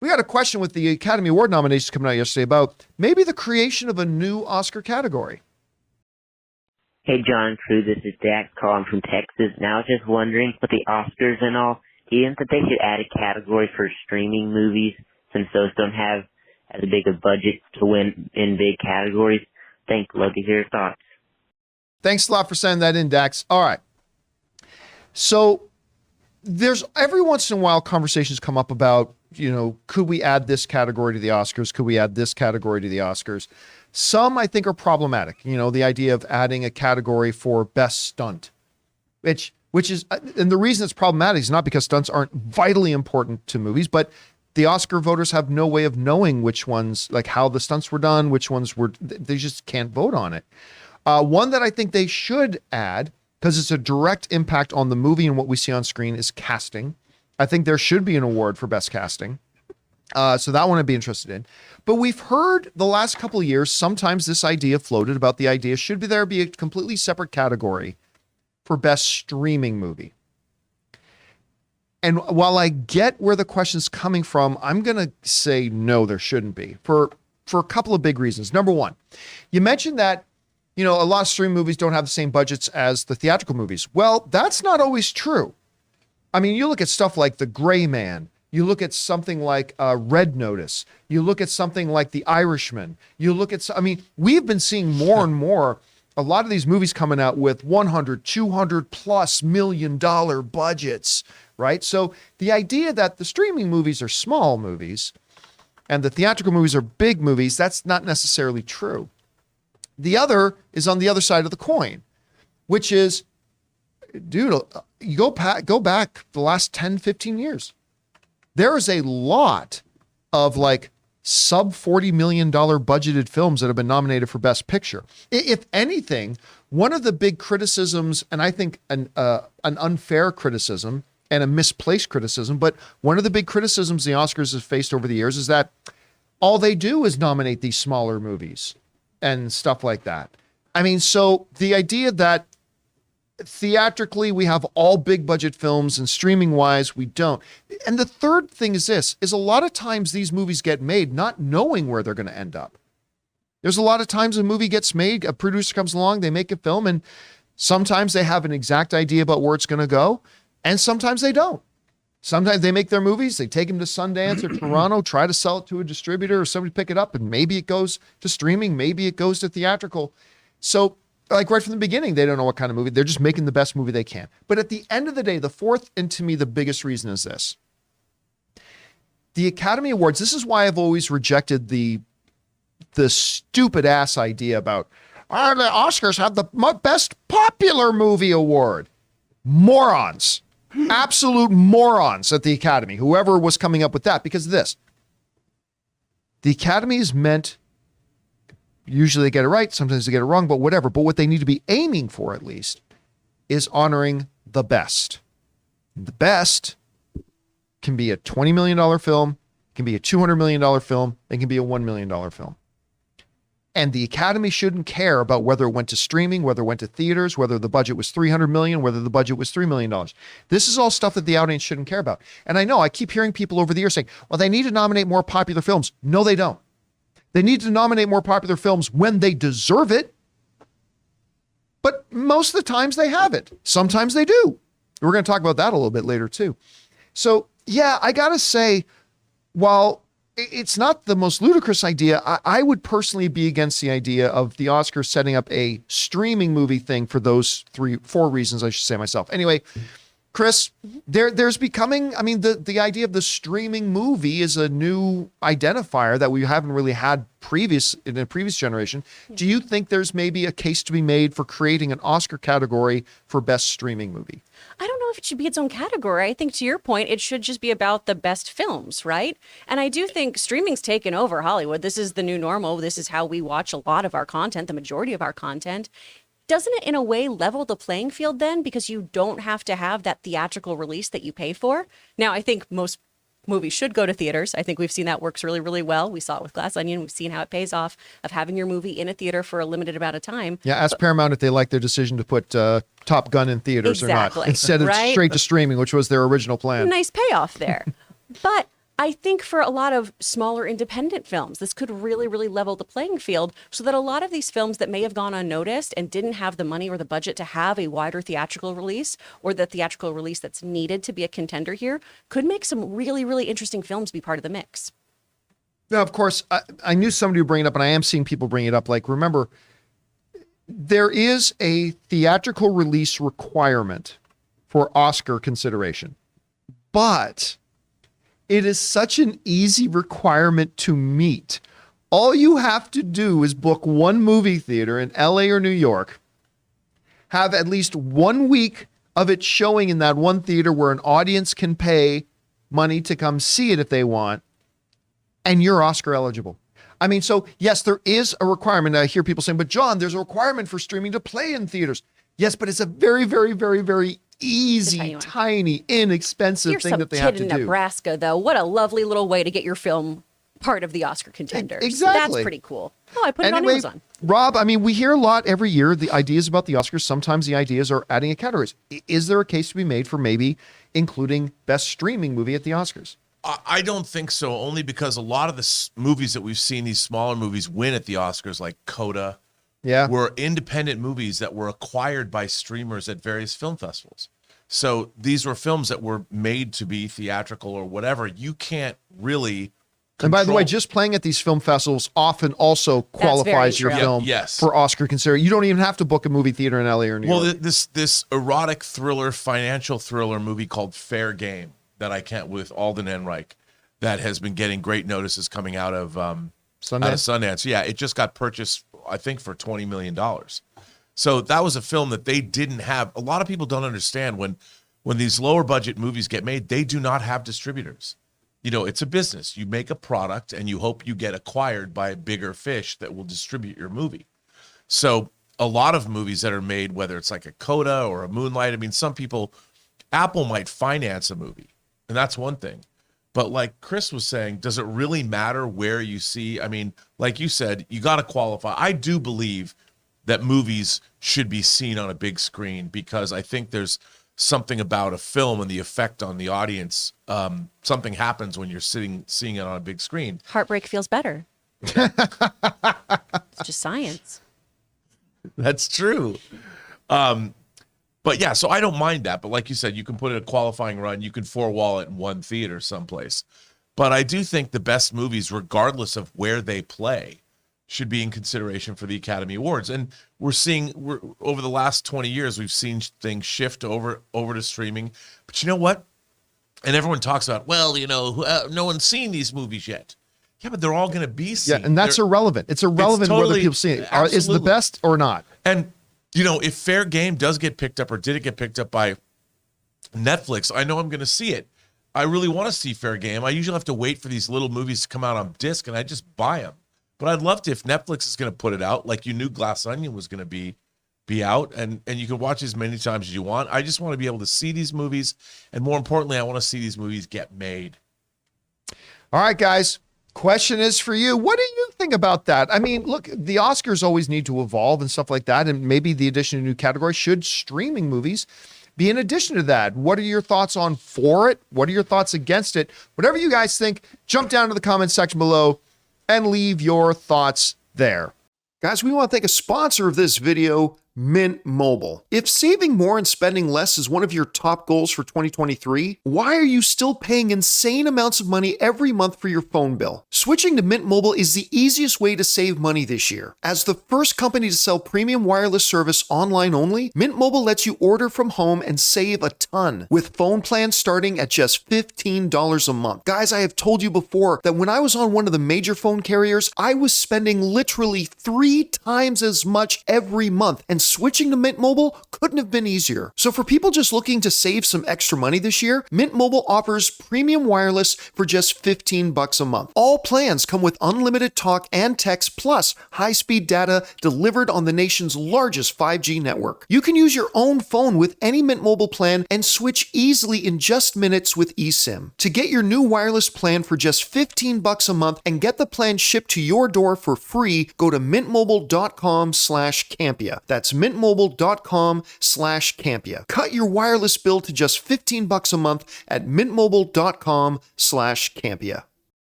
We got a question with the Academy Award nominations coming out yesterday about maybe the creation of a new Oscar category. Hey, John, crew, this is Dax calling from Texas. Now, I was just wondering, with the Oscars and all, do you think that they should add a category for streaming movies since those don't have as big a budget to win in big categories? Thanks. Love to hear your thoughts. Thanks a lot for sending that in, Dax. All right. So there's every once in a while conversations come up about, could we add this category to the Oscars? Could we add this category to the Oscars? Some I think are problematic. The idea of adding a category for best stunt, which is, and the reason it's problematic is not because stunts aren't vitally important to movies, but the Oscar voters have no way of knowing which ones, like how the stunts were done, which ones were, they just can't vote on it. One that I think they should add, because it's a direct impact on the movie and what we see on screen, is casting. I think there should be an award for best casting. So that one I'd be interested in. But we've heard the last couple of years, sometimes this idea floated about the idea, should there be a completely separate category for best streaming movie? And while I get where the question's coming from, I'm going to say no, there shouldn't be for a couple of big reasons. Number one, you mentioned that, a lot of streaming movies don't have the same budgets as the theatrical movies. Well, that's not always true. I mean, you look at stuff like The Gray Man, you look at something like Red Notice, you look at something like The Irishman, we've been seeing more and more, a lot of these movies coming out with 100, 200 plus $1 million budgets, right? So the idea that the streaming movies are small movies and the theatrical movies are big movies, that's not necessarily true. The other is on the other side of the coin, which is, dude, you go back the last 10, 15 years. There is a lot of like sub $40 million budgeted films that have been nominated for Best Picture. If anything, one of the big criticisms, and I think an unfair criticism and a misplaced criticism, but one of the big criticisms the Oscars have faced over the years is that all they do is nominate these smaller movies and stuff like that. I mean, so the idea that theatrically we have all big budget films and streaming wise we don't. And the third thing is this, is a lot of times these movies get made not knowing where they're going to end up. There's a lot of times a movie gets made, a producer comes along, they make a film, and sometimes they have an exact idea about where it's going to go, and sometimes they don't. Sometimes they make their movies, they take them to Sundance or Toronto, try to sell it to a distributor or somebody pick it up, and maybe it goes to streaming, maybe it goes to theatrical. So like right from the beginning, they don't know what kind of movie. They're just making the best movie they can. But at the end of the day, the fourth, and to me, the biggest reason is this. The Academy Awards, this is why I've always rejected the stupid ass idea about, the Oscars have the best popular movie award. Morons. Absolute morons at the Academy, whoever was coming up with that, because of this. The Academy is meant, usually they get it right, sometimes they get it wrong, but whatever. But what they need to be aiming for, at least, is honoring the best. The best can be a $20 million film, can be a $200 million film, it can be a $1 million film. And the Academy shouldn't care about whether it went to streaming, whether it went to theaters, whether the budget was $300 million, whether the budget was $3 million. This is all stuff that the audience shouldn't care about. And I know I keep hearing people over the years saying, well, they need to nominate more popular films. No, they don't. They need to nominate more popular films when they deserve it. But most of the times they have it. Sometimes they do. We're going to talk about that a little bit later too. So yeah, I got to say, while it's not the most ludicrous idea, I would personally be against the idea of the Oscars setting up a streaming movie thing for those 4 reasons, I should say myself. Anyway, Chris, there's becoming, the idea of the streaming movie is a new identifier that we haven't really had in a previous generation. Do you think there's maybe a case to be made for creating an Oscar category for best streaming movie? I don't know if it should be its own category. I think to your point, it should just be about the best films, right? And I do think streaming's taken over Hollywood. This is the new normal. This is how we watch a lot of our content, the majority of our content. Doesn't it in a way level the playing field then? Because you don't have to have that theatrical release that you pay for. Now, I think most movies should go to theaters. I think we've seen that works really, really well. We saw it with Glass Onion. We've seen how it pays off of having your movie in a theater for a limited amount of time. Yeah, ask Paramount if they like their decision to put Top Gun in theaters or not, instead of straight to streaming, which was their original plan. Nice payoff there. But I think for a lot of smaller independent films, this could really, really level the playing field so that a lot of these films that may have gone unnoticed and didn't have the money or the budget to have a wider theatrical release, or the theatrical release that's needed to be a contender here, could make some really, really interesting films be part of the mix. Now, of course, I knew somebody would bring it up, and I am seeing people bring it up. Like, remember, there is a theatrical release requirement for Oscar consideration, but it is such an easy requirement to meet. All you have to do is book one movie theater in LA or New York, have at least 1 week of it showing in that one theater where an audience can pay money to come see it if they want, and you're Oscar eligible. I mean, so yes, there is a requirement. I hear people saying, but John, there's a requirement for streaming to play in theaters. Yes, but it's a very, very, very, very easy, tiny, inexpensive thing that they have to do. You're some kid in Nebraska, though. What a lovely little way to get your film part of the Oscar contenders. Exactly. That's pretty cool. Oh, I put it on Amazon. Rob, I mean, we hear a lot every year, the ideas about the Oscars. Sometimes the ideas are adding a categories. Is there a case to be made for maybe including best streaming movie at the Oscars? I don't think so, only because a lot of the movies that we've seen, these smaller movies, win at the Oscars, like Coda, were independent movies that were acquired by streamers at various film festivals. So these were films that were made to be theatrical or whatever. You can't really control. And by the way, just playing at these film festivals often also qualifies your film for Oscar consideration. You don't even have to book a movie theater in LA or New York. Well, this erotic thriller, financial thriller movie called Fair Game that I can't, with Alden Ehrenreich, that has been getting great notices coming out of Sundance. Yeah, it just got purchased, I think, for $20 million. So that was a film that they didn't have. A lot of people don't understand when these lower budget movies get made, they do not have distributors. You know, it's a business. You make a product and you hope you get acquired by a bigger fish that will distribute your movie. So a lot of movies that are made, whether it's like a Coda or a Moonlight, I mean, some people, Apple might finance a movie, and that's one thing. But like Chris was saying, does it really matter where you see? I mean, like you said, you got to qualify. I do believe that movies should be seen on a big screen because I think there's something about a film and the effect on the audience. Something happens when you're seeing it on a big screen. Heartbreak feels better. It's just science. That's true. But yeah, so I don't mind that. But like you said, you can put in a qualifying run. You can four-wall it in one theater someplace. But I do think the best movies, regardless of where they play, should be in consideration for the Academy Awards. And we're over the last 20 years, we've seen things shift over to streaming. But you know what? And everyone talks about, well, you know, no one's seen these movies yet. Yeah, but they're all going to be seen. Yeah, and that's irrelevant. It's irrelevant whether people see it. Is it the best or not? And you know, if Fair Game does get picked up, or did it get picked up by Netflix, I know I'm going to see it. I really want to see Fair Game. I usually have to wait for these little movies to come out on disc, and I just buy them. But I'd love to, if Netflix is going to put it out, like you knew Glass Onion was going to be out, and you can watch as many times as you want. I just want to be able to see these movies, and more importantly, I want to see these movies get made. All right, guys. Question is for you. What do you think about that? I mean, look, the Oscars always need to evolve and stuff like that. And maybe the addition of new categories, should streaming movies be in addition to that? What are your thoughts on for it? What are your thoughts against it? Whatever you guys think, jump down to the comment section below and leave your thoughts there. Guys, we want to thank a sponsor of this video, Mint Mobile. If saving more and spending less is one of your top goals for 2023, why are you still paying insane amounts of money every month for your phone bill? Switching to Mint Mobile is the easiest way to save money this year. As the first company to sell premium wireless service online only, Mint Mobile lets you order from home and save a ton, with phone plans starting at just $15 a month. Guys, I have told you before that when I was on one of the major phone carriers, I was spending literally 3 times as much every month, and switching to Mint Mobile couldn't have been easier. So for people just looking to save some extra money this year, Mint Mobile offers premium wireless for just $15 a month. All plans come with unlimited talk and text plus high-speed data delivered on the nation's largest 5G network. You can use your own phone with any Mint Mobile plan and switch easily in just minutes with eSIM. To get your new wireless plan for just $15 a month and get the plan shipped to your door for free, go to mintmobile.com/Campea. That's mintmobile.com/Campea. Cut your wireless bill to just $15 a month at mintmobile.com/Campea.